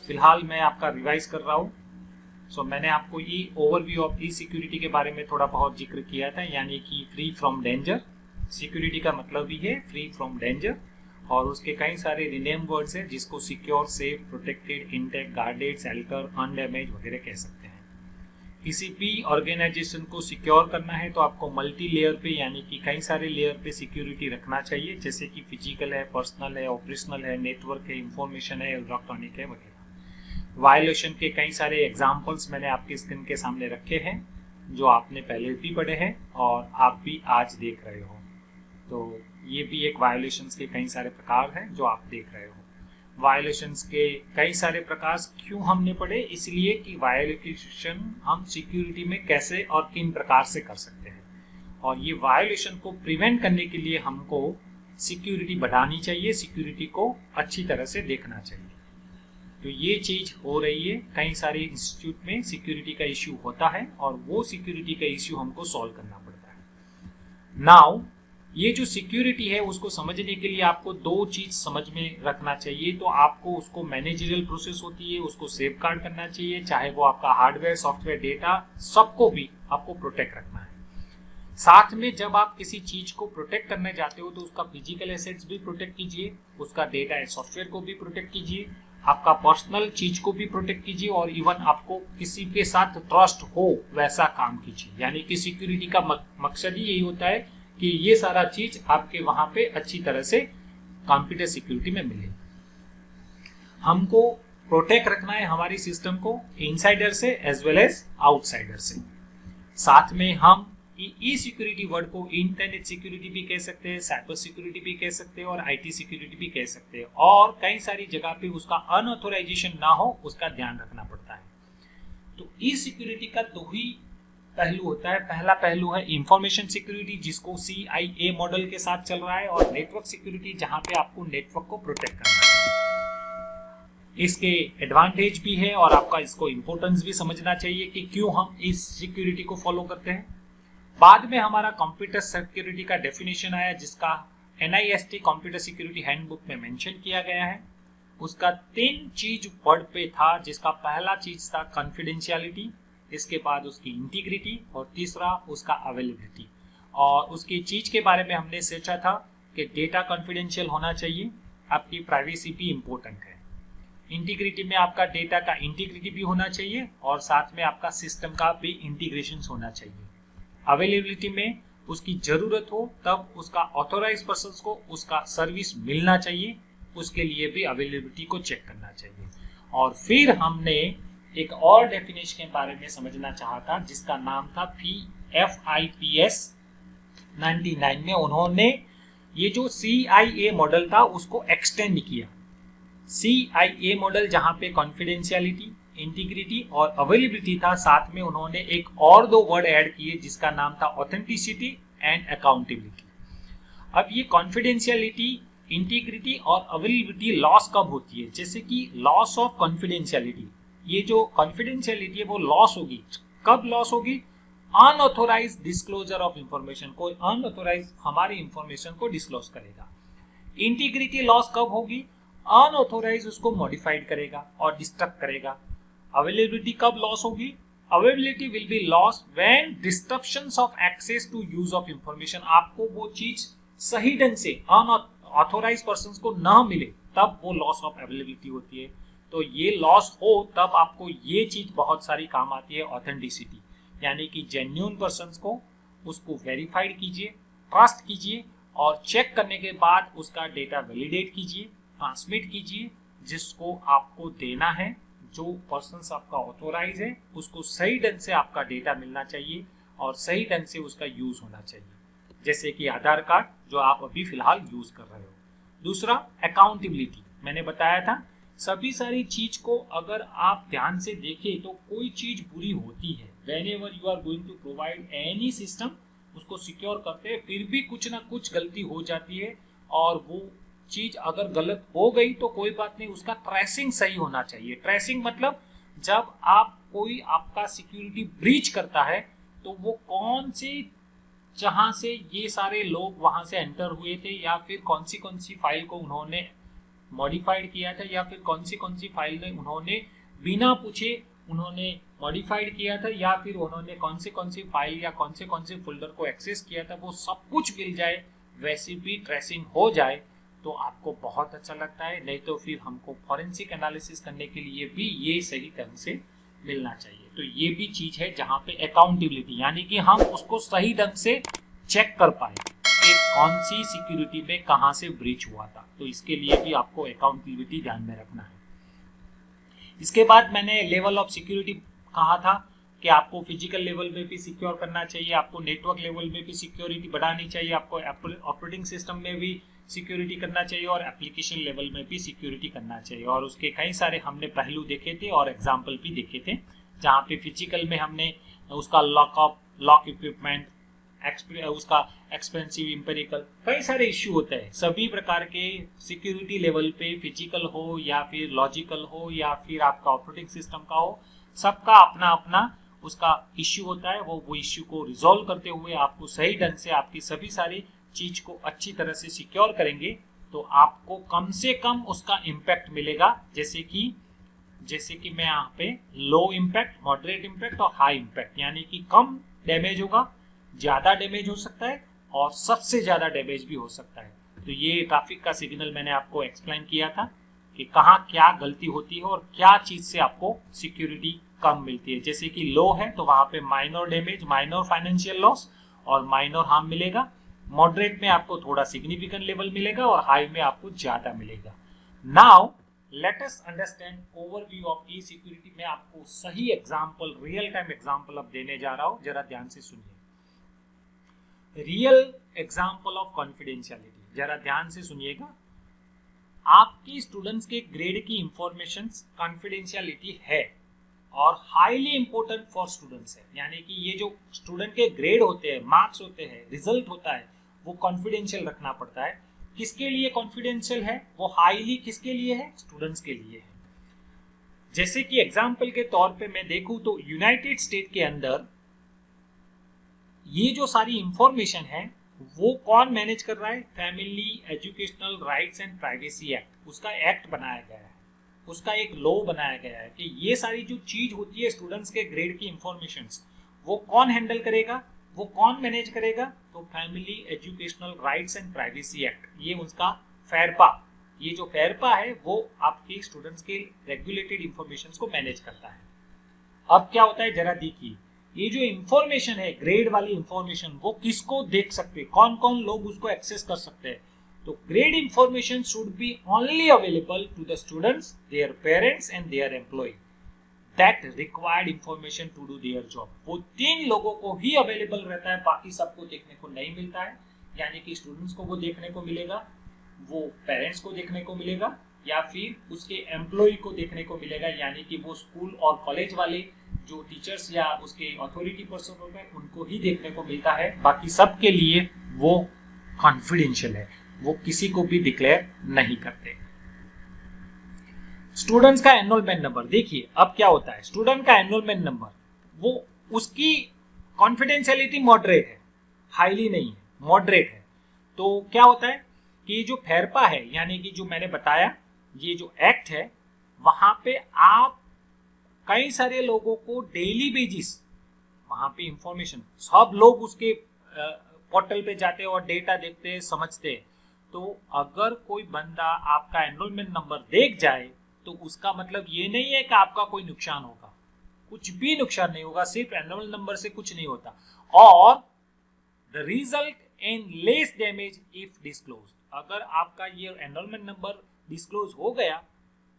फिलहाल मैं आपका रिवाइज कर रहा हूँ। मैंने आपको ई ओवरव्यू ऑफ ई सिक्योरिटी के बारे में थोड़ा बहुत जिक्र किया था, यानी कि फ्री फ्रॉम डेंजर। सिक्योरिटी का मतलब ही है फ्री फ्रॉम डेंजर, और उसके कई सारे रिनेम वर्ड्स हैं जिसको secure, safe, protected, intact, guarded, shelter, undamaged वगैरह कह सकते हैं। किसी भी ऑर्गेनाइजेशन को सिक्योर करना है तो आपको मल्टी लेयर पे, यानी कि कई सारे लेयर पे सिक्योरिटी रखना चाहिए, जैसे कि फिजिकल है, पर्सनल है, ऑपरेशनल है, नेटवर्क है, इंफॉर्मेशन है, इलेक्ट्रॉनिक है वगैरह। वायलेशन के कई सारे एग्जाम्पल्स मैंने आपके स्क्रीन के सामने रखे हैं, जो आपने पहले भी पढ़े हैं और आप भी आज देख रहे हो। तो ये भी एक वायलेशंस के कई सारे प्रकार हैं जो आप देख रहे हो। वायलेशंस के कई सारे प्रकार क्यों हमने पढ़े, इसलिए कि वायलेशन हम सिक्योरिटी में कैसे और किन प्रकार से कर सकते हैं, और ये वायलेशन को प्रिवेंट करने के लिए हमको सिक्योरिटी बढ़ानी चाहिए, सिक्योरिटी को अच्छी तरह से देखना चाहिए। तो ये चीज हो रही है, कई सारे इंस्टीट्यूट में सिक्योरिटी का इश्यू होता है और वो सिक्योरिटी का इश्यू हमको सॉल्व करना पड़ता है। नाउ ये जो सिक्योरिटी है उसको समझने के लिए आपको दो चीज समझ में रखना चाहिए। तो आपको उसको मैनेजरियल प्रोसेस होती है, उसको सेफ गार्ड करना चाहिए, चाहे वो आपका हार्डवेयर, सॉफ्टवेयर, डेटा, सबको भी आपको प्रोटेक्ट रखना है। साथ में जब आप किसी चीज को प्रोटेक्ट करने जाते हो तो उसका फिजिकल एसेट्स भी प्रोटेक्ट कीजिए, उसका डेटा या सॉफ्टवेयर को भी प्रोटेक्ट कीजिए, आपका पर्सनल चीज को भी प्रोटेक्ट कीजिए, और इवन आपको किसी के साथ ट्रस्ट हो वैसा काम कीजिए। यानी कि सिक्योरिटी का मकसद ही यही होता है कि ये सारा चीज आपके वहां पे अच्छी तरह से कंप्यूटर सिक्योरिटी में मिले। हमको प्रोटेक्ट रखना है हमारी सिस्टम को इनसाइडर से एज वेल एज आउटसाइडर से। साथ में हम ई सिक्योरिटी वर्ड को इंटरनेट सिक्योरिटी भी कह सकते हैं, साइबर सिक्योरिटी भी कह सकते हैं, और आईटी सिक्योरिटी भी कह सकते हैं, और कई सारी जगह पे उसका अनऑथोराइजेशन ना हो उसका ध्यान रखना पड़ता है। तो ई सिक्योरिटी का दो ही पहलू होता है। पहला पहलू है इंफॉर्मेशन सिक्योरिटी, जिसको CIA मॉडल के साथ चल रहा है, और नेटवर्क सिक्योरिटी, जहां पे आपको नेटवर्क को प्रोटेक्ट करना है। इसके एडवांटेज भी है और आपका इसको इंपॉर्टेंस भी समझना चाहिए कि क्यों हम इस सिक्योरिटी को फॉलो करते हैं। बाद में हमारा कंप्यूटर सिक्योरिटी का डेफिनेशन आया, जिसका NIST कंप्यूटर सिक्योरिटी हैंडबुक में मेंशन किया गया है। उसका 3 चीज वर्ड पे था, जिसका पहला चीज था कॉन्फिडेंशियलिटी, इसके बाद उसकी इंटीग्रिटी, और तीसरा उसका अवेलेबिलिटी। और उसकी चीज के बारे में हमने सोचा था कि डेटा कॉन्फिडेंशियल होना चाहिए, आपकी प्राइवेसी भी इंपॉर्टेंट है। इंटीग्रिटी में आपका डेटा का इंटीग्रिटी भी होना चाहिए, और साथ में आपका सिस्टम का भी इंटीग्रेशन होना चाहिए। अवेलेबिलिटी में उसकी जरूरत हो तब उसका ऑथोराइज पर्सन को उसका सर्विस मिलना चाहिए, उसके लिए भी अवेलेबिलिटी को चेक करना चाहिए। और फिर हमने एक और डेफिनेशन के बारे में समझना चाहा था, जिसका नाम था FIPS 99 में उन्होंने ये जो CIA मॉडल था उसको एक्सटेंड किया। CIA मॉडल जहां पे कॉन्फिडेंशियलिटी, इंटीग्रिटी और अवेलेबिलिटी था, साथ में उन्होंने एक और 2 वर्ड ऐड किए, जिसका नाम था ऑथेंटिसिटी एंड अकाउंटेबिलिटी। अब ये कॉन्फिडेंशियलिटी, इंटीग्रिटी और अवेलेबिलिटी लॉस कब होती है, जैसे कि लॉस ऑफ कॉन्फिडेंशियलिटी, ये जो कॉन्फिडेंशियलिटी है वो लॉस होगी। कब लॉस होगी? अनऑथोराइज डिस्क्लोजर ऑफ इंफॉर्मेशन, कोई अनऑथोराइज हमारी इंफॉर्मेशन को डिस्क्लोज करेगा। इंटीग्रिटी लॉस कब होगी? अनऑथोराइज उसको मॉडिफाइड करेगा और डिस्ट्रक्ट करेगा। अवेलेबिलिटी कब लॉस होगी? Availability will be loss when disruptions of access to use of information, आपको वो चीज सही ढंग से अनऑथोराइज पर्सन को ना मिले तब वो लॉस ऑफ अवेलेबिलिटी होती है। तो ये लॉस हो तब आपको ये चीज बहुत सारी काम आती है, ऑथेंटिसिटी, यानी कि जेन्युइन पर्सन को उसको वेरीफाइड कीजिए, ट्रस्ट कीजिए, और चेक करने के बाद उसका डेटा वैलिडेट कीजिए, ट्रांसमिट कीजिए, जिसको आपको देना है। जो पर्सन आपका ऑथोराइज है उसको सही ढंग से आपका डेटा मिलना चाहिए और सही ढंग से उसका यूज होना चाहिए, जैसे कि आधार कार्ड जो आप अभी फिलहाल यूज कर रहे हो। दूसरा अकाउंटेबिलिटी, मैंने बताया था सभी सारी चीज को अगर आप ध्यान से देखें तो कोई चीज बुरी होती है। Whenever you are going to provide any system, उसको सिक्योर करते हैं, फिर भी कुछ ना कुछ गलती हो जाती है, और वो चीज अगर गलत हो गई तो कोई बात नहीं, उसका ट्रेसिंग सही होना चाहिए। ट्रेसिंग मतलब जब आप कोई आपका सिक्योरिटी ब्रीच करता है तो वो कौन से, जहां से ये सारे लोग वहां से एंटर हुए थे, या फिर कौन सी फाइल को उन्होंने मॉडिफाइड किया था या फिर कौन सी फाइल में उन्होंने बिना पूछे उन्होंने मॉडिफाइड किया था या फिर उन्होंने कौन सी फाइल या कौन से फोल्डर को एक्सेस किया था, वो सब कुछ मिल जाए, वैसी भी ट्रेसिंग हो जाए तो आपको बहुत अच्छा लगता है। नहीं तो फिर हमको फॉरेंसिक एनालिसिस करने के लिए भी ये सही ढंग से मिलना चाहिए। तो ये भी चीज है जहाँ पे अकाउंटेबिलिटी, यानी कि हम उसको सही ढंग से चेक कर पाए कि कौन सी सिक्योरिटी में कहाँ से ब्रीच हुआ था। तो इसके लिए भी आपको अकाउंटेबिलिटी ध्यान में रखना है। इसके बाद मैंने लेवल ऑफ सिक्योरिटी कहा था कि आपको फिजिकल लेवल में भी सिक्योर करना चाहिए, आपको नेटवर्क लेवल में भी सिक्योरिटी बढ़ानी चाहिए, आपको ऑपरेटिंग सिस्टम में भी सिक्योरिटी करना चाहिए और एप्लीकेशन लेवल में भी सिक्योरिटी करना चाहिए। और उसके कई सारे हमने पहलू देखे थे और एग्जाम्पल भी देखे थे, जहाँ पे फिजिकल में हमने उसका लॉक इक्विपमेंट, उसका एक्सपेंसिव इंपेरिकल, कई सारे इश्यू होते हैं। सभी प्रकार के सिक्योरिटी लेवल पे फिजिकल हो या फिर लॉजिकल हो या फिर आपका ऑपरेटिंग सिस्टम का हो, सबका अपना अपना उसका इश्यू होता है। वो इश्यू को रिजॉल्व करते हुए आपको सही ढंग से आपकी सभी सारी चीज को अच्छी तरह से सिक्योर करेंगे तो आपको कम से कम उसका इम्पैक्ट मिलेगा। जैसे कि मैं यहाँ पे लो इम्पैक्ट, मॉडरेट इम्पैक्ट और हाई इम्पैक्ट, यानी कि कम डैमेज होगा, ज्यादा डैमेज हो सकता है और सबसे ज्यादा डैमेज भी हो सकता है। तो ये ट्रैफिक का सिग्नल मैंने आपको एक्सप्लेन किया था कि कहाँ क्या गलती होती है और क्या चीज से आपको सिक्योरिटी कम मिलती है। जैसे कि लो है तो वहां पे minor damage, minor financial loss और माइनर हार्म मिलेगा। मॉडरेट में आपको थोड़ा सिग्निफिकेंट लेवल मिलेगा और हाई में आपको ज्यादा मिलेगा। Now let us understand overview of E security. मैं आपको सही एग्जांपल, रियल टाइम एग्जांपल अब देने जा रहा हूं, जरा ध्यान से सुनिए। रियल एग्जांपल ऑफ कॉन्फिडेंशियलिटी, जरा ध्यान से सुनिएगा। आपकी स्टूडेंट्स के ग्रेड की इंफॉर्मेशन कॉन्फिडेंशियलिटी है और हाईली इंपॉर्टेंट फॉर स्टूडेंट्स है, यानी कि ये जो स्टूडेंट के ग्रेड होते हैं, मार्क्स होते हैं, रिजल्ट होता है, वो कॉन्फिडेंशियल रखना पड़ता है। किसके लिए कॉन्फिडेंशियल है? वो हाईली किसके लिए है? स्टूडेंट्स के लिए है। जैसे कि एग्जाम्पल के तौर पे मैं देखूं तो यूनाइटेड स्टेट के अंदर ये जो सारी इंफॉर्मेशन है वो कौन मैनेज कर रहा है? Family educational rights and privacy act, उसका एक्ट बनाया गया है, उसका एक लॉ बनाया गया है कि ये सारी जो चीज होती है स्टूडेंट्स के ग्रेड की इंफॉर्मेशन, वो कौन हैंडल करेगा, वो कौन मैनेज करेगा? तो family educational rights and privacy act, ये उसका फैरपा, ये जो फैरपा है वो आपके स्टूडेंट्स के रेगुलेटेड इंफॉर्मेशन को मैनेज करता है। अब क्या होता है जरा देखिए, ये जो इंफॉर्मेशन है ग्रेड वाली इंफॉर्मेशन, वो किसको देख सकते हैं, कौन कौन लोग उसको एक्सेस कर सकते हैं? तो grade information should be only available to the students, their parents and their employee that required information to do their job। वो 3 लोगों को ही अवेलेबल रहता है, बाकी सबको देखने को नहीं मिलता है। यानी कि स्टूडेंट्स को वो देखने को मिलेगा, वो पेरेंट्स को देखने को मिलेगा या फिर उसके एम्प्लॉय को देखने को मिलेगा, यानी कि वो स्कूल और कॉलेज वाले जो टीचर्स या उसके अथॉरिटी पर्सन होते हैं उनको ही देखने को मिलता है। बाकी सबके लिए वो कॉन्फिडेंशियल है, वो किसी को भी डिक्लेयर नहीं करते। स्टूडेंट्स का एनरोलमेंट नंबर देखिए, अब क्या होता है, स्टूडेंट का एनरोलमेंट नंबर वो उसकी कॉन्फिडेंशियलिटी मॉडरेट है, हाईली नहीं है, मॉडरेट है। तो क्या होता है कि जो फैरपा है, यानी कि जो मैंने बताया ये जो एक्ट है, वहां पे आप कई सारे लोगों को डेली बेसिस वहां पे इंफॉर्मेशन, सब लोग उसके पोर्टल पे जाते हैं और डेटा देखते हैं, समझते हैं। तो अगर कोई बंदा आपका एनरोलमेंट नंबर देख जाए तो उसका मतलब ये नहीं है कि आपका कोई नुकसान होगा, कुछ भी नुकसान नहीं होगा, सिर्फ एनरोलमेंट नंबर से कुछ नहीं होता। और the result in less damage if disclose, अगर आपका ये एनरोलमेंट नंबर डिस्क्लोज हो गया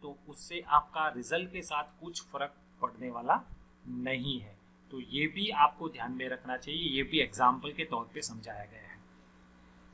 तो उससे आपका रिजल्ट के साथ कुछ फर्क पड़ने वाला नहीं है। तो ये भी आपको ध्यान में रखना चाहिए, ये भी एग्जाम्पल के तौर पे समझाया गया है।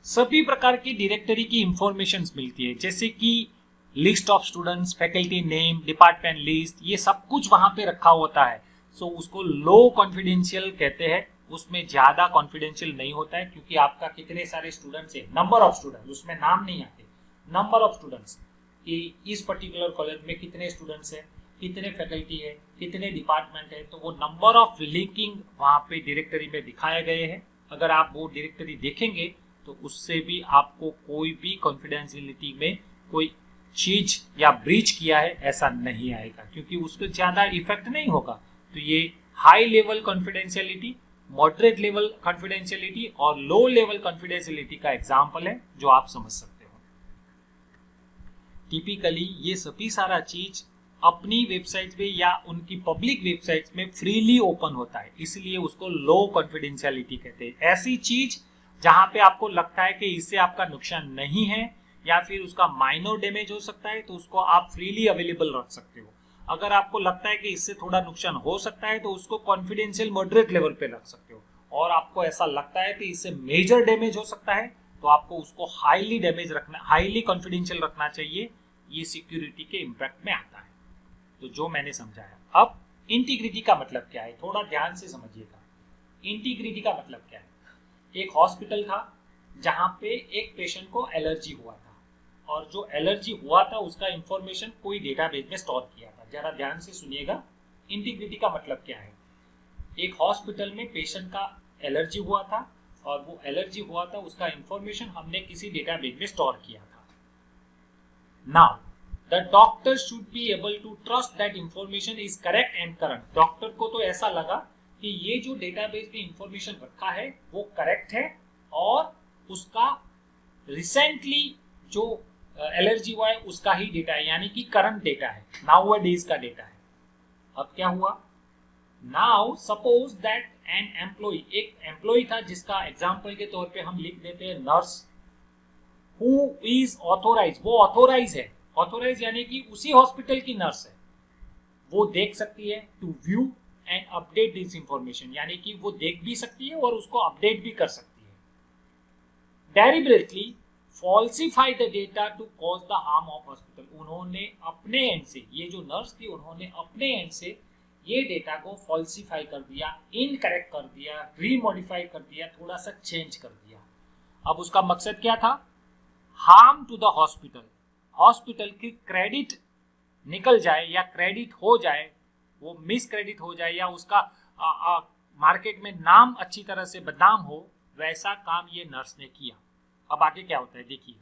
सभी प्रकार की डायरेक्टरी की इंफॉर्मेशन मिलती है, जैसे कि list of students, faculty name, department list, ये सब कुछ वहां पे रखा होता है। सो उसको लो कॉन्फिडेंशियल कहते हैं, उसमें ज्यादा कॉन्फिडेंशियल नहीं होता है, क्योंकि आपका कितने सारे स्टूडेंट्स है, नंबर ऑफ स्टूडेंट्स, उसमें नाम नहीं आते, नंबर ऑफ स्टूडेंट्स कि इस पर्टिकुलर कॉलेज में कितने स्टूडेंट्स है, कितने फैकल्टी है, कितने डिपार्टमेंट है, तो वो नंबर ऑफ लिंकिंग वहां पे डायरेक्टरी में दिखाए गए हैं। अगर आप वो डायरेक्टरी देखेंगे तो उससे भी आपको कोई भी कॉन्फिडेंशियलिटी में कोई चीज या ब्रीच किया है ऐसा नहीं आएगा, क्योंकि उस पर ज्यादा इफेक्ट नहीं होगा। तो ये high level confidentiality, moderate level confidentiality और लो लेवल कॉन्फिडेंशियलिटी का एग्जाम्पल है जो आप समझ सकते हो। टिपिकली ये सभी सारा चीज अपनी वेबसाइट पे या उनकी पब्लिक वेबसाइट्स में फ्रीली ओपन होता है, इसलिए उसको लो कॉन्फिडेंशियलिटी कहते हैं। ऐसी चीज जहां पे आपको लगता है कि इससे आपका नुकसान नहीं है या फिर उसका माइनर डैमेज हो सकता है, तो उसको आप फ्रीली अवेलेबल रख सकते हो। अगर आपको लगता है कि इससे थोड़ा नुकसान हो सकता है तो उसको कॉन्फिडेंशियल मॉडरेट लेवल पे रख सकते हो, और आपको ऐसा लगता है कि इससे मेजर डैमेज हो सकता है तो आपको उसको हाईली डैमेज रखना, हाईली कॉन्फिडेंशियल रखना चाहिए। ये सिक्योरिटी के इम्पैक्ट में आता है। तो जो मैंने समझाया। अब इंटीग्रिटी का मतलब क्या है, थोड़ा ध्यान से समझिएगा। इंटीग्रिटी का मतलब क्या है? एक हॉस्पिटल था जहां पे एक पेशेंट को एलर्जी हुआ था, और जो एलर्जी हुआ था उसका इंफॉर्मेशन कोई डेटाबेस में स्टोर किया था। जरा ध्यान से सुनिएगा, इंटीग्रिटी का मतलब क्या है। एक हॉस्पिटल में पेशेंट का एलर्जी हुआ था, और वो एलर्जी हुआ था उसका इंफॉर्मेशन हमने किसी डेटाबेस में स्टोर किया था। Now the doctor should be able to trust that information is correct and current. Doctor को तो ऐसा लगा कि ये जो डेटाबेस में इंफॉर्मेशन रखा है वो करेक्ट है, और उसका रिसेंटली जो एलर्जी हुआ है उसका ही डेटा है, यानी कि करंट डेटा है, नाउ डेज का डेटा है। अब क्या हुआ? Now suppose that an employee, एक एम्प्लॉय था जिसका एग्जाम्पल के तौर पे हम लिख देते हैं नर्स, हु इज ऑथोराइज, वो ऑथोराइज है। ऑथोराइज यानी कि उसी हॉस्पिटल की नर्स है, वो देख सकती है to view and update this information, यानी कि वो देख भी सकती है और उसको अपडेट भी कर सकती है। Deliberately falsify the data to cause the harm of hospital. उन्होंने अपने एंड से, ये जो नर्स थी उन्होंने अपने एंड से ये डेटा को फॉल्सिफाई कर दिया, इनकरेक्ट कर दिया, रीमॉडिफाई कर दिया, थोड़ा सा चेंज कर दिया। अब उसका मकसद क्या था? Harm to the hospital, hospital की क्रेडिट निकल जाए या क्रेडिट हो जाए, वो मिस क्रेडिट हो जाए, या उसका मार्केट में नाम अच्छी तरह से बदनाम हो, वैसा काम ये नर्स ने किया। अब आगे क्या होता है देखिए।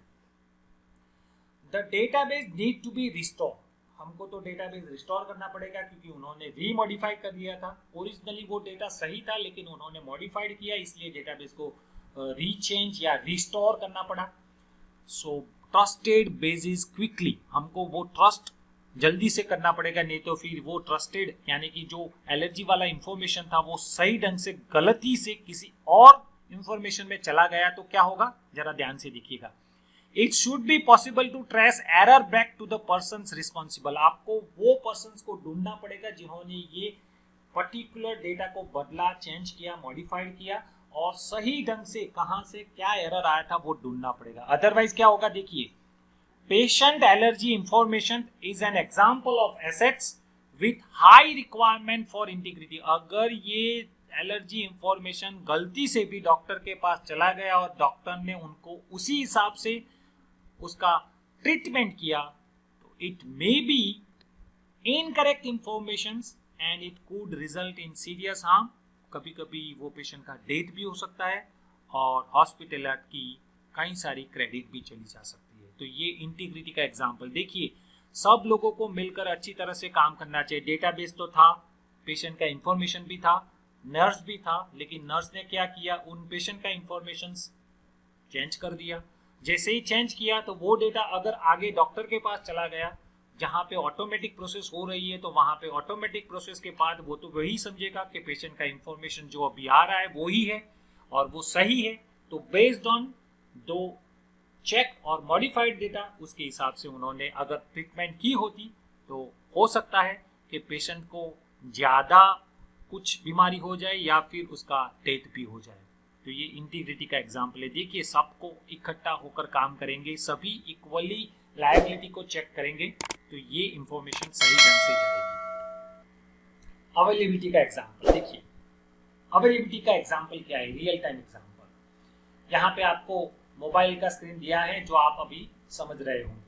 The database need to be restore, हमको तो डेटाबेस रिस्टोर करना पड़ेगा क्योंकि उन्होंने रीमॉडिफाई कर दिया था। ओरिजिनली वो डेटा सही था लेकिन उन्होंने मॉडिफाइड किया, इसलिए डेटाबेस को रीचेंज या रिस्टोर करना पड़ा। सो ट्रस्टेड बेसिस क्विकली, हमको वो ट्रस्ट जल्दी से करना पड़ेगा, नहीं तो फिर वो ट्रस्टेड यानी कि जो एलर्जी वाला इंफॉर्मेशन था वो सही ढंग से गलती से किसी और इंफॉर्मेशन में चला गया तो क्या होगा, जरा ध्यान से देखिएगा। It should be possible to trace error back to the persons responsible. आपको वो पर्सन्स को ढूंढना पड़ेगा जिन्होंने ये पर्टिकुलर डेटा को बदला, चेंज किया, मॉडिफाइड किया, और सही ढंग से कहां से क्या एरर आया था वो ढूंढना पड़ेगा। अदरवाइज क्या होगा देखिए, patient allergy information is an example of assets with high requirement for integrity. अगर ये एलर्जी इंफॉर्मेशन गलती से भी डॉक्टर के पास चला गया और डॉक्टर ने उनको उसी हिसाब से उसका ट्रीटमेंट किया, तो it may be incorrect information and it could result in serious harm. कभी कभी वो पेशेंट का डेथ भी हो सकता है और हॉस्पिटल की कई सारी क्रेडिट भी चली जा सकती है। तो ये इंटीग्रिटी का एग्जाम्पल देखिए, सब लोगों को मिलकर अच्छी तरह से काम करना चाहिए। डेटाबेस तो था, पेशेंट का इंफॉर्मेशन भी था, नर्स भी था, लेकिन नर्स ने क्या किया, उन पेशेंट का इंफॉर्मेशन चेंज कर दिया। जैसे ही चेंज किया तो वो डेटा अगर आगे डॉक्टर के पास चला गया जहाँ पे ऑटोमेटिक प्रोसेस हो रही है, तो वहाँ पे ऑटोमेटिक प्रोसेस के बाद वो तो वही समझेगा कि पेशेंट का इंफॉर्मेशन जो अभी आ रहा है वो ही है और वो सही है। तो बेस्ड ऑन दो चेक और मॉडिफाइड डेटा, उसके हिसाब से उन्होंने अगर ट्रीटमेंट की होती तो हो सकता है कि पेशेंट को ज़्यादा कुछ बीमारी हो जाए या फिर उसका डेथ भी हो जाए। तो ये इंटीग्रिटी का एग्जाम्पल है। देखिए, सबको इकट्ठा होकर काम करेंगे, सभी इक्वली लायबिलिटी को चेक करेंगे तो ये इंफॉर्मेशन सही ढंग से जाएगी। अवेलेबिलिटी का एग्जाम्पल देखिए, अवेलेबिलिटी का एग्जाम्पल क्या है, रियल टाइम एग्जाम्पल। यहाँ पे आपको मोबाइल का स्क्रीन दिया है जो आप अभी समझ रहे होंगे।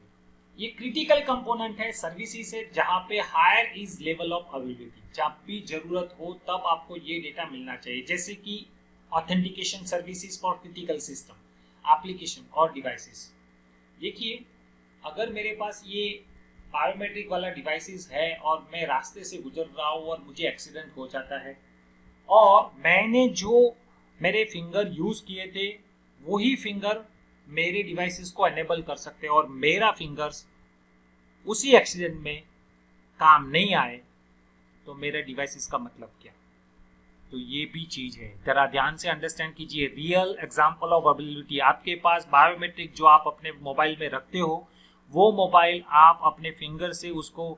ये क्रिटिकल कंपोनेंट है सर्विसेज से, जहाँ पे higher is level of availability. जब भी जरूरत हो तब आपको ये डेटा मिलना चाहिए, जैसे कि authentication services for critical system, application और डिवाइसेस। देखिए, अगर मेरे पास ये बायोमेट्रिक वाला डिवाइसेस है और मैं रास्ते से गुजर रहा हूँ और मुझे एक्सीडेंट हो जाता है और मैंने जो मेरे फिंगर यूज किए थे वही फिंगर मेरे डिवाइसेस को एनेबल कर सकते हैं और मेरा फिंगर्स उसी एक्सीडेंट में काम नहीं आए, तो मेरे डिवाइसेस का मतलब क्या? तो ये भी चीज है, जरा ध्यान से अंडरस्टैंड कीजिए। रियल एग्जांपल ऑफ अवेलेबिलिटी, आपके पास बायोमेट्रिक जो आप अपने मोबाइल में रखते हो वो मोबाइल आप अपने फिंगर से उसको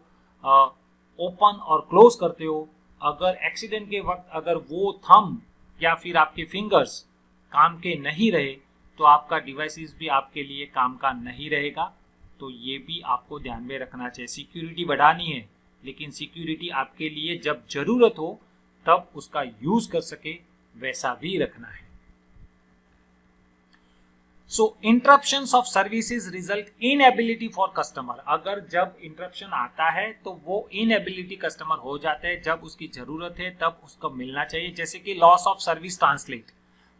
ओपन और क्लोज करते हो। अगर एक्सीडेंट के वक्त अगर वो थंब या फिर आपके फिंगर्स काम के नहीं रहे तो आपका डिवाइसेस भी आपके लिए काम का नहीं रहेगा। तो ये भी आपको ध्यान में रखना चाहिए। सिक्योरिटी बढ़ानी है, लेकिन सिक्योरिटी आपके लिए जब जरूरत हो तब उसका यूज कर सके वैसा भी रखना है। So interruptions of services result inability for customer. अगर जब इंटरप्शन आता है तो वो इनएबिलिटी कस्टमर हो जाता है, जब उसकी जरूरत है तब उसको मिलना चाहिए। जैसे कि loss of service translate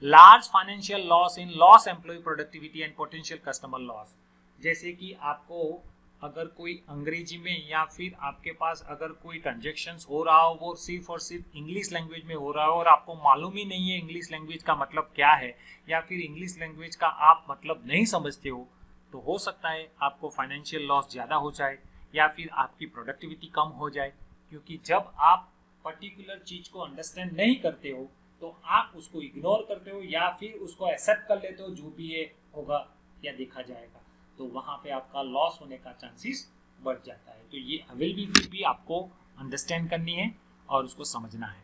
large financial loss in loss employee productivity and potential customer loss. जैसे कि आपको अगर कोई अंग्रेजी में या फिर आपके पास अगर कोई ट्रांजेक्शन्स हो रहा हो वो सिर्फ और सिर्फ इंग्लिश लैंग्वेज में हो रहा हो और आपको मालूम ही नहीं है इंग्लिश लैंग्वेज का मतलब क्या है, या फिर इंग्लिश लैंग्वेज का आप मतलब नहीं समझते हो, तो हो सकता है आपको फाइनेंशियल लॉस ज़्यादा हो जाए या फिर आपकी प्रोडक्टिविटी कम हो जाए। क्योंकि जब आप पर्टिकुलर चीज़ को अंडरस्टैंड नहीं करते हो तो आप उसको इग्नोर करते हो या फिर उसको एक्सेप्ट कर लेते हो जो भी ये होगा या देखा जाएगा, तो वहाँ पे आपका लॉस होने का चांसेस बढ़ जाता है। तो ये अवेलेबिलिटी भी आपको अंडरस्टैंड करनी है और उसको समझना है।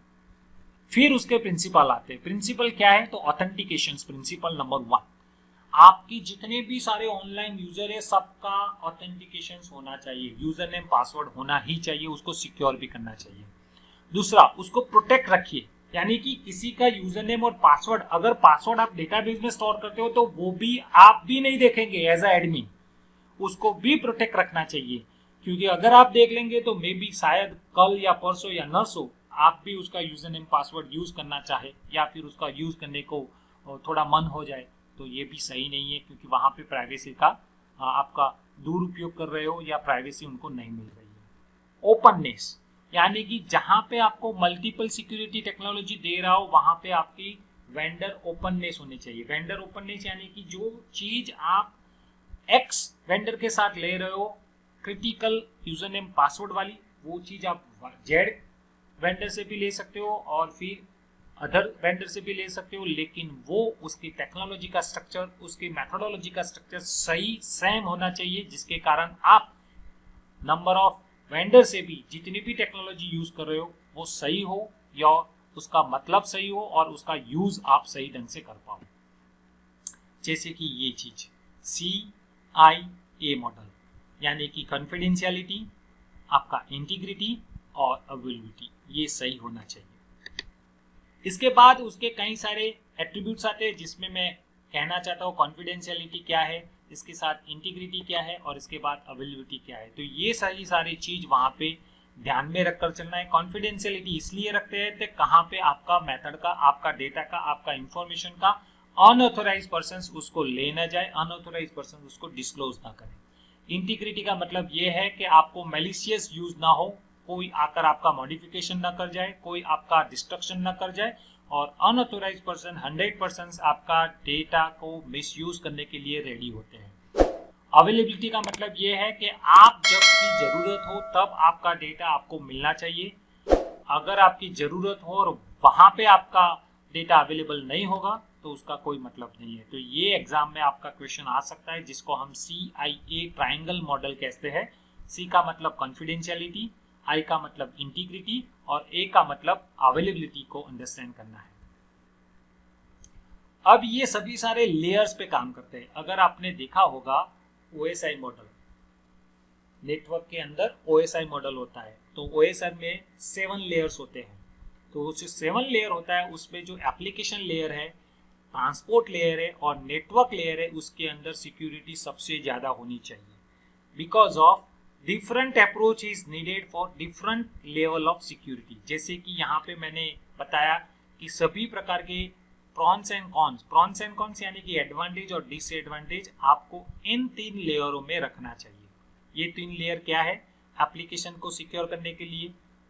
फिर उसके प्रिंसिपल आते हैं। प्रिंसिपल क्या है? तो ऑथेंटिकेशन प्रिंसिपल नंबर 1, आपकी जितने भी सारे ऑनलाइन यूजर है सबका ऑथेंटिकेशन होना चाहिए, यूजर नेम पासवर्ड होना ही चाहिए, उसको सिक्योर भी करना चाहिए। दूसरा, उसको प्रोटेक्ट रखिए, यानी कि किसी का यूजर नेम और पासवर्ड, अगर पासवर्ड आप डेटाबेस में स्टोर करते हो तो वो भी आप भी नहीं देखेंगे एज अ एडमिन, उसको भी प्रोटेक्ट रखना चाहिए। क्योंकि अगर आप देख लेंगे तो मे बी शायद कल या परसों या नरसों आप भी उसका यूजर नेम पासवर्ड यूज करना चाहे या फिर उसका यूज करने को थोड़ा मन हो जाए, तो ये भी सही नहीं है, क्योंकि वहां पे प्राइवेसी का आपका दुरुपयोग कर रहे हो या प्राइवेसी उनको नहीं मिल रही है। ओपननेस, यानी कि जहां पे आपको मल्टीपल सिक्योरिटी टेक्नोलॉजी दे रहा हो वहां पे आपकी वेंडर ओपननेस होनी चाहिए। वेंडर ओपननेस यानी कि जो चीज आप एक्स वेंडर के साथ ले रहे हो क्रिटिकल यूजर नेम पासवर्ड वाली, वो चीज आप जेड वेंडर से भी ले सकते हो और फिर अदर वेंडर से भी ले सकते हो, लेकिन वो उसकी टेक्नोलॉजी का स्ट्रक्चर, उसकी मैथोडोलॉजी का स्ट्रक्चर सही सेम होना चाहिए, जिसके कारण आप नंबर ऑफ वेंडर से भी जितनी भी टेक्नोलॉजी यूज कर रहे हो वो सही हो या उसका मतलब सही हो और उसका यूज आप सही ढंग से कर पाओ। जैसे कि ये चीज CIA मॉडल, यानी कि कॉन्फिडेंशियलिटी, आपका इंटीग्रिटी और अवेलेबिलिटी, ये सही होना चाहिए। इसके बाद उसके कई सारे एट्रीब्यूट्स आते हैं जिसमें मैं कहना चाहता हूँ कॉन्फिडेंशियलिटी क्या है, इसके साथ इंटीग्रिटी क्या है और इसके बाद अवेलेबिलिटी क्या है। तो ये सारी चीज वहां पे ध्यान में रखकर चलना है। कॉन्फिडेंशियलिटी इसलिए रखते हैं कि कहाँ पे आपका मेथड का, आपका डेटा का, आपका इंफॉर्मेशन का अनऑथोराइज पर्सन उसको ले ना जाए, अनऑथोराइज पर्सन उसको डिस्क्लोज ना करे। इंटीग्रिटी का मतलब ये है कि आपको मैलिशियस यूज ना हो, कोई आकर आपका मॉडिफिकेशन ना कर जाए, कोई आपका डिस्ट्रक्शन ना कर जाए, और अनऑथोराइज पर्सन 100% आपका डेटा को मिसयूज करने के लिए रेडी होते हैं। अवेलेबिलिटी का मतलब ये है कि आप जब की जरूरत हो तब आपका डेटा आपको मिलना चाहिए। अगर आपकी जरूरत हो और वहां पे आपका डेटा अवेलेबल नहीं होगा तो उसका कोई मतलब नहीं है। तो ये एग्जाम में आपका क्वेश्चन आ सकता है, जिसको हम CIA ट्रायंगल मॉडल कहते हैं। C का मतलब कॉन्फिडेंशियलिटी, I का मतलब इंटीग्रिटी और A का मतलब अवेलेबिलिटी को अंडरस्टैंड करना है। अब ये सभी सारे लेयर्स पे काम करते हैं। अगर आपने देखा होगा OSI मॉडल, नेटवर्क के अंदर OSI मॉडल होता है, तो OSI में 7 लेयर्स होते हैं। तो जो 7 लेयर होता है उसमें जो एप्लीकेशन लेयर है, ट्रांसपोर्ट लेयर है और नेटवर्क लेयर है, उसके अंदर सिक्योरिटी सबसे ज्यादा होनी चाहिए, because of different approach is needed for different level of security. जैसे कि यहाँ पे मैंने बताया कि सभी प्रकार के प्रॉन्स एंड कॉन्स यानी कि एडवांटेज और डिसएडवांटेज आपको इन 3 लेयरों में रखना चाहिए। ये 3 लेयर क्या है? एप्लीकेशन को सिक्योर करने के लिए,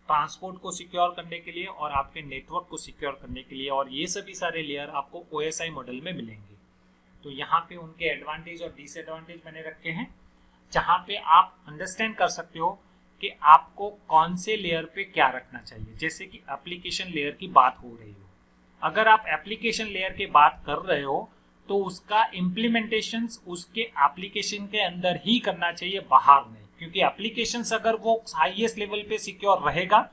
ट्रांसपोर्ट को सिक्योर करने के लिए और आपके नेटवर्क को सिक्योर करने के लिए, और ये सभी सारे लेयर आपको OSI मॉडल में मिलेंगे। तो यहाँ पे उनके एडवांटेज और डिसएडवांटेज मैंने रखे हैं, जहाँ पे आप अंडरस्टैंड कर सकते हो कि आपको कौन से लेयर पे क्या रखना चाहिए। जैसे कि एप्लीकेशन लेयर की बात हो रही हो, अगर आप एप्लीकेशन लेयर की बात कर रहे हो तो उसका इम्प्लीमेंटेशन उसके एप्लीकेशन के अंदर ही करना चाहिए, बाहर नहीं। क्योंकि एप्लीकेशंस अगर वो हाईएस्ट लेवल पे सिक्योर रहेगा,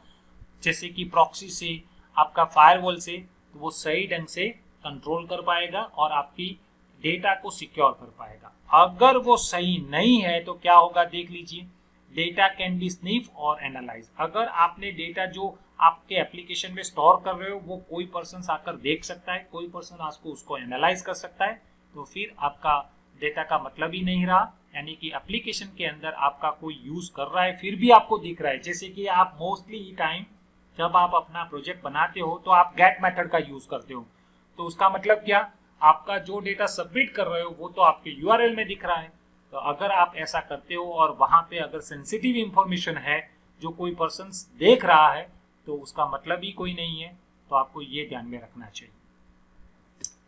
जैसे कि प्रॉक्सी से, आपका फायरवॉल से, तो वो सही ढंग से कंट्रोल कर पाएगा और आपकी डेटा को सिक्योर कर पाएगा। अगर वो सही नहीं है तो क्या होगा, देख लीजिए, डेटा कैन बी स्नीफ और एनालाइज। अगर आपने डेटा जो आपके एप्लीकेशन में स्टोर कर रहे हो वो कोई पर्सन आकर देख सकता है, कोई पर्सन आपको उसको एनालाइज कर सकता है, तो फिर आपका डेटा का मतलब ही नहीं रहा। यानी कि एप्लीकेशन के अंदर आपका कोई यूज कर रहा है फिर भी आपको दिख रहा है। जैसे कि आप मोस्टली टाइम जब आप अपना प्रोजेक्ट बनाते हो तो आप गेट मेथड का यूज करते हो, तो उसका मतलब क्या, आपका जो डेटा सबमिट कर रहे हो वो तो आपके URL में दिख रहा है। तो अगर आप ऐसा करते हो और वहां पे अगर सेंसिटिव इंफॉर्मेशन है जो कोई पर्सन देख रहा है तो उसका मतलब ही कोई नहीं है, तो आपको ये ध्यान में रखना चाहिए।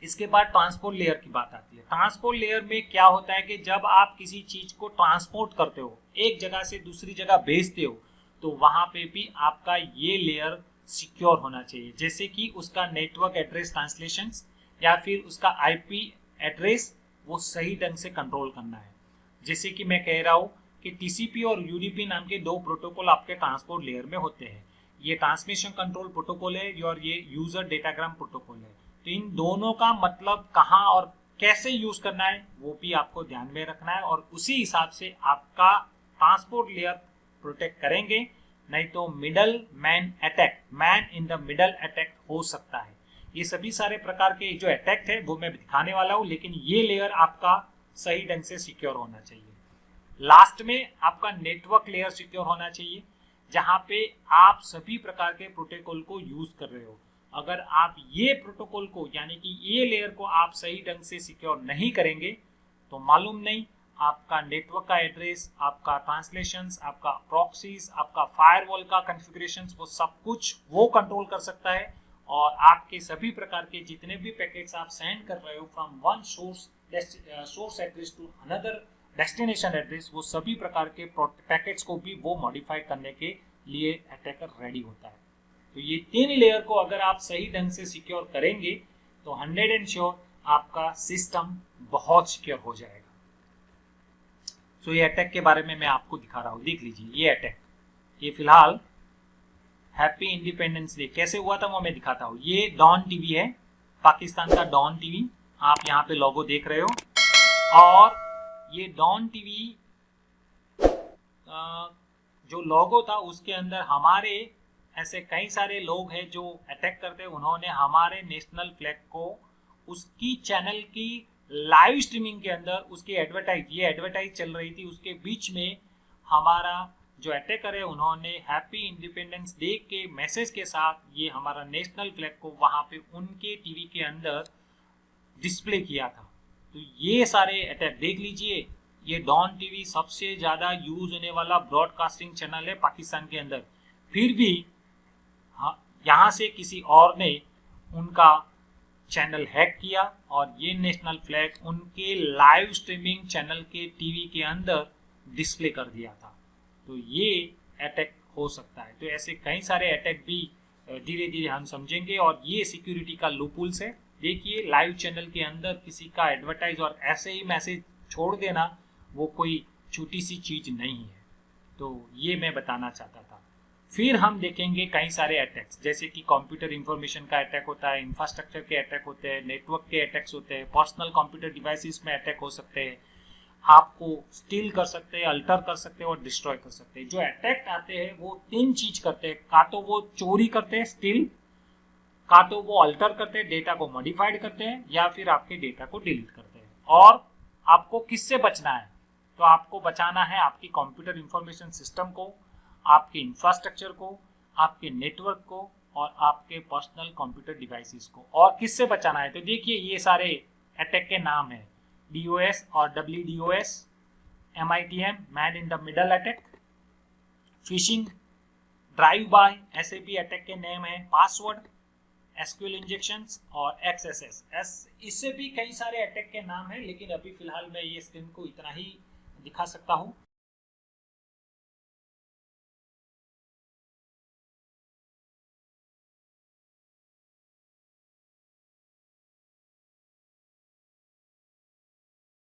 इसके बाद ट्रांसपोर्ट लेयर की बात आती है। ट्रांसपोर्ट लेयर में क्या होता है कि जब आप किसी चीज को ट्रांसपोर्ट करते हो, एक जगह से दूसरी जगह भेजते हो, तो वहां पे भी आपका ये लेयर सिक्योर होना चाहिए। जैसे कि उसका नेटवर्क एड्रेस ट्रांसलेशन या फिर उसका IP एड्रेस वो सही ढंग से कंट्रोल करना है। जैसे कि मैं कह रहा हूँ कि TCP और UDP नाम के 2 प्रोटोकॉल आपके ट्रांसपोर्ट लेयर में होते हैं। ये ट्रांसमिशन कंट्रोल प्रोटोकॉल है और ये यूजर डेटाग्राम प्रोटोकॉल है। तो इन दोनों का मतलब कहाँ और कैसे यूज करना है वो भी आपको ध्यान में रखना है, और उसी हिसाब से आपका ट्रांसपोर्ट लेयर प्रोटेक्ट करेंगे। नहीं तो middle man attack, man in the middle attack हो सकता है। ये सभी सारे प्रकार के जो अटैक है वो मैं दिखाने वाला हूँ, लेकिन ये लेयर आपका सही ढंग से सिक्योर होना चाहिए। लास्ट में आपका नेटवर्क लेयर सिक्योर होना चाहिए, जहां पे आप सभी प्रकार के प्रोटोकॉल को यूज कर रहे हो। अगर आप ये प्रोटोकॉल को यानी कि ये लेयर को आप सही ढंग से सिक्योर नहीं करेंगे तो मालूम नहीं आपका नेटवर्क का एड्रेस, आपका ट्रांसलेशंस, आपका प्रॉक्सीज, आपका फायरवॉल का कॉन्फ़िगरेशंस, वो सब कुछ वो कंट्रोल कर सकता है, और आपके सभी प्रकार के जितने भी पैकेट्स आप सेंड कर रहे हो from one source address to another destination address, वो सभी प्रकार के पैकेट्स को भी वो मॉडिफाई करने के लिए अटैकर रेडी होता है। तो ये 3 लेयर को अगर आप सही ढंग से सिक्योर करेंगे तो 100% श्योर आपका सिस्टम बहुत सिक्योर हो जाएगा। तो ये अटैक के बारे में मैं आपको दिखा रहा हूँ, देख लीजिए ये अटैक। ये फिलहाल हैप्पी इंडिपेंडेंस डे कैसे हुआ था वो मैं दिखाता हूँ। ये डॉन टीवी है, पाकिस्तान का डॉन टीवी, आप यहाँ पे लोगो देख रहे हो, और ये डॉन टीवी जो लोगो था उसके अंदर हमारे ऐसे कई सारे लोग हैं जो अटैक करते हैं। उन्होंने हमारे नेशनल फ्लैग को उसकी चैनल की लाइव स्ट्रीमिंग के अंदर उसकी एडवर्टाइज चल रही थी, उसके बीच में हमारा जो अटैकर है उन्होंने हैप्पी इंडिपेंडेंस डे के मैसेज के साथ ये हमारा नेशनल फ्लैग को वहाँ पे उनके टीवी के अंदर डिस्प्ले किया था। तो ये सारे अटैक देख लीजिए। ये डॉन टीवी सबसे ज़्यादा यूज होने वाला ब्रॉडकास्टिंग चैनल है पाकिस्तान के अंदर, फिर भी यहाँ से किसी और ने उनका चैनल हैक किया और ये नेशनल फ्लैग उनके लाइव स्ट्रीमिंग चैनल के टीवी के अंदर डिस्प्ले कर दिया था। तो ये अटैक हो सकता है। तो ऐसे कई सारे अटैक भी धीरे धीरे हम समझेंगे, और ये सिक्योरिटी का लूपहोल्स है। देखिए लाइव चैनल के अंदर किसी का एडवर्टाइज और ऐसे ही मैसेज छोड़ देना वो कोई छोटी सी चीज नहीं है। तो ये मैं बताना चाहता था। फिर हम देखेंगे कई सारे अटैक्स, जैसे कि कंप्यूटर इंफॉर्मेशन का अटैक होता है, इंफ्रास्ट्रक्चर के अटैक होते हैं, नेटवर्क के अटैक्स होते हैं, पर्सनल कंप्यूटर डिवाइसेस में अटैक हो सकते हैं, आपको स्टील कर सकते हैं, अल्टर कर सकते हैं और डिस्ट्रॉय कर सकते हैं। जो अटैक आते हैं वो 3 चीज करते हैं, का तो वो चोरी करते हैं स्टील, का तो वो अल्टर करते हैं, डेटा को मॉडिफाइड करते हैं, या फिर आपके डेटा को डिलीट करते हैं। और आपको किससे बचना है, तो आपको बचाना है आपकी कंप्यूटर इंफॉर्मेशन सिस्टम को, आपके इंफ्रास्ट्रक्चर को, आपके नेटवर्क को और आपके पर्सनल कंप्यूटर डिवाइसेस को। और किससे बचाना है, तो देखिए ये सारे अटैक के नाम है, DOS और WDOS, MITM man in the middle attack, fishing, drive bye SAP attack के नेम है, पासवर्ड, SQL इंजेक्शंस और XSS। इससे भी कई सारे अटैक के नाम हैं, लेकिन अभी फिलहाल मैं ये स्क्रीन को इतना ही दिखा सकता हूँ।